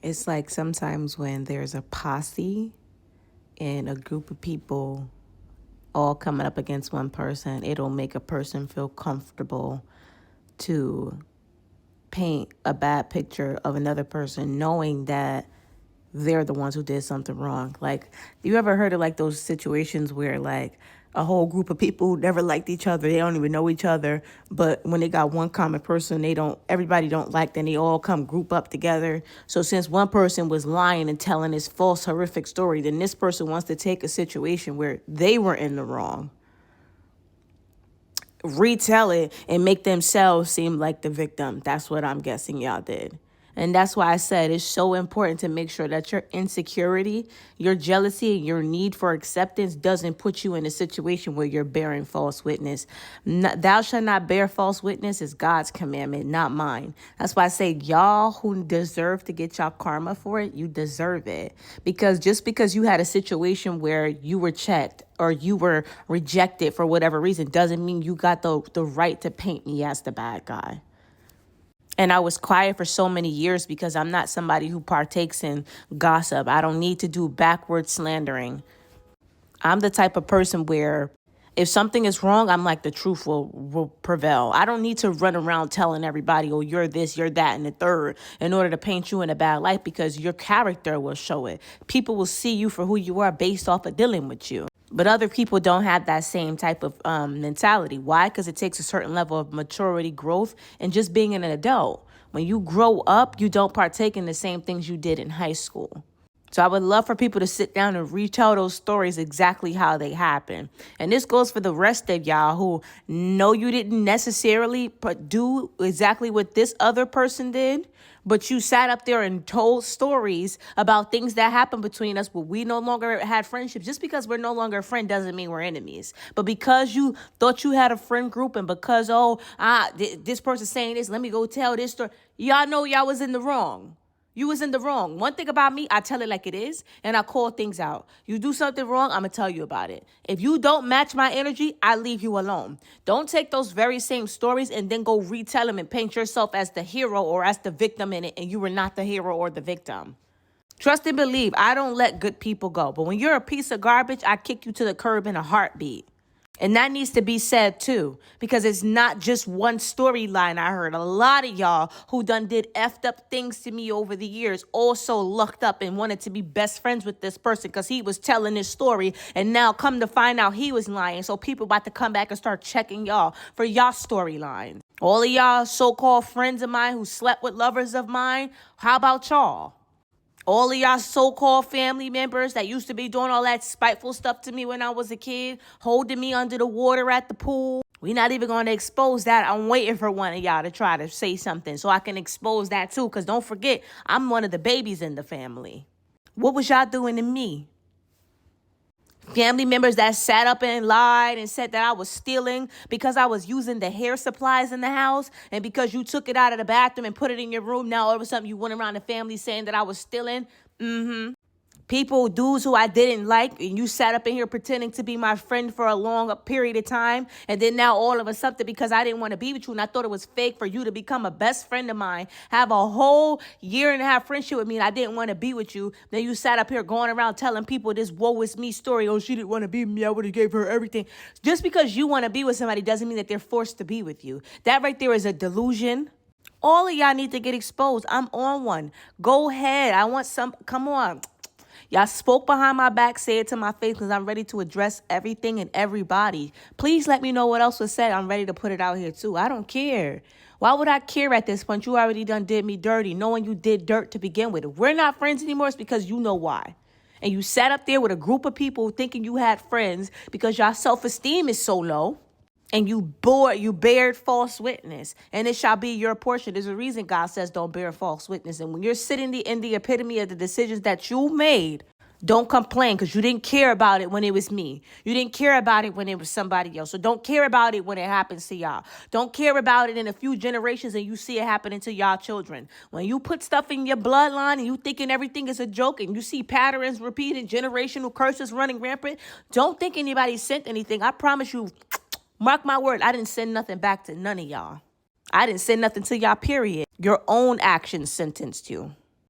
It's like sometimes when there's a posse and a group of people all coming up against one person, it'll make a person feel comfortable to paint a bad picture of another person, knowing that they're the ones who did something wrong. Like, you ever heard of like those situations where like a whole group of people who never liked each other, they don't even know each other, but when they got one common person everybody don't like, then they all come group up together. So since one person was lying and telling this false horrific story, then this person wants to take a situation where they were in the wrong, retell it and make themselves seem like the victim. That's what I'm guessing y'all did. And that's why I said it's so important to make sure that your insecurity, your jealousy, and your need for acceptance doesn't put you in a situation where you're bearing false witness. Thou shalt not bear false witness is God's commandment, not mine. That's why I say y'all who deserve to get y'all karma for it, you deserve it. Because just because you had a situation where you were checked or you were rejected for whatever reason doesn't mean you got the right to paint me as the bad guy. And I was quiet for so many years because I'm not somebody who partakes in gossip. I don't need to do backward slandering. I'm the type of person where if something is wrong, I'm like the truth will prevail. I don't need to run around telling everybody, oh, you're this, you're that, and the third in order to paint you in a bad light, because your character will show it. People will see you for who you are based off of dealing with you. But other people don't have that same type of mentality. Why? Because it takes a certain level of maturity, growth, and just being an adult. When you grow up, you don't partake in the same things you did in high school. So I would love for people to sit down and retell those stories exactly how they happen. And this goes for the rest of y'all who know you didn't necessarily do exactly what this other person did, but you sat up there and told stories about things that happened between us where we no longer had friendship. Just because we're no longer a friend doesn't mean we're enemies. But because you thought you had a friend group and because, this person's saying this, let me go tell this story. Y'all know y'all was in the wrong. You was in the wrong. One thing about me, I tell it like it is, and I call things out. You do something wrong, I'm going to tell you about it. If you don't match my energy, I leave you alone. Don't take those very same stories and then go retell them and paint yourself as the hero or as the victim in it, and you were not the hero or the victim. Trust and believe, I don't let good people go. But when you're a piece of garbage, I kick you to the curb in a heartbeat. And that needs to be said too, because it's not just one storyline. I heard a lot of y'all who done did effed up things to me over the years also lucked up and wanted to be best friends with this person because he was telling his story. And now come to find out he was lying. So people about to come back and start checking y'all for y'all storylines. All of y'all so-called friends of mine who slept with lovers of mine, how about y'all? All of y'all so-called family members that used to be doing all that spiteful stuff to me when I was a kid, holding me under the water at the pool. We're not even going to expose that. I'm waiting for one of y'all to try to say something so I can expose that too. Because don't forget, I'm one of the babies in the family. What was y'all doing to me? Family members that sat up and lied and said that I was stealing because I was using the hair supplies in the house. And because you took it out of the bathroom and put it in your room, now all of a sudden you went around the family saying that I was stealing. People, dudes who I didn't like, and you sat up in here pretending to be my friend for a long period of time. And then now all of a sudden, because I didn't want to be with you and I thought it was fake for you to become a best friend of mine, have a whole year and a half friendship with me, and I didn't want to be with you. Then you sat up here going around telling people this woe is me story. Oh, she didn't want to be with me. I would have gave her everything. Just because you want to be with somebody doesn't mean that they're forced to be with you. That right there is a delusion. All of y'all need to get exposed. I'm on one. Go ahead. I want some. Come on. Y'all spoke behind my back, say it to my face, because I'm ready to address everything and everybody. Please let me know what else was said. I'm ready to put it out here, too. I don't care. Why would I care at this point? You already done did me dirty, knowing you did dirt to begin with. If we're not friends anymore, it's because you know why. And you sat up there with a group of people thinking you had friends because y'all self-esteem is so low. And you bared false witness, and it shall be your portion. There's a reason God says don't bear false witness. And when you're sitting in the epitome of the decisions that you made, don't complain because you didn't care about it when it was me. You didn't care about it when it was somebody else. So don't care about it when it happens to y'all. Don't care about it in a few generations and you see it happening to y'all children. When you put stuff in your bloodline and you thinking everything is a joke and you see patterns repeated, generational curses running rampant, don't think anybody sent anything. I promise you, mark my word, I didn't send nothing back to none of y'all. I didn't send nothing to y'all, period. Your own actions sentenced you.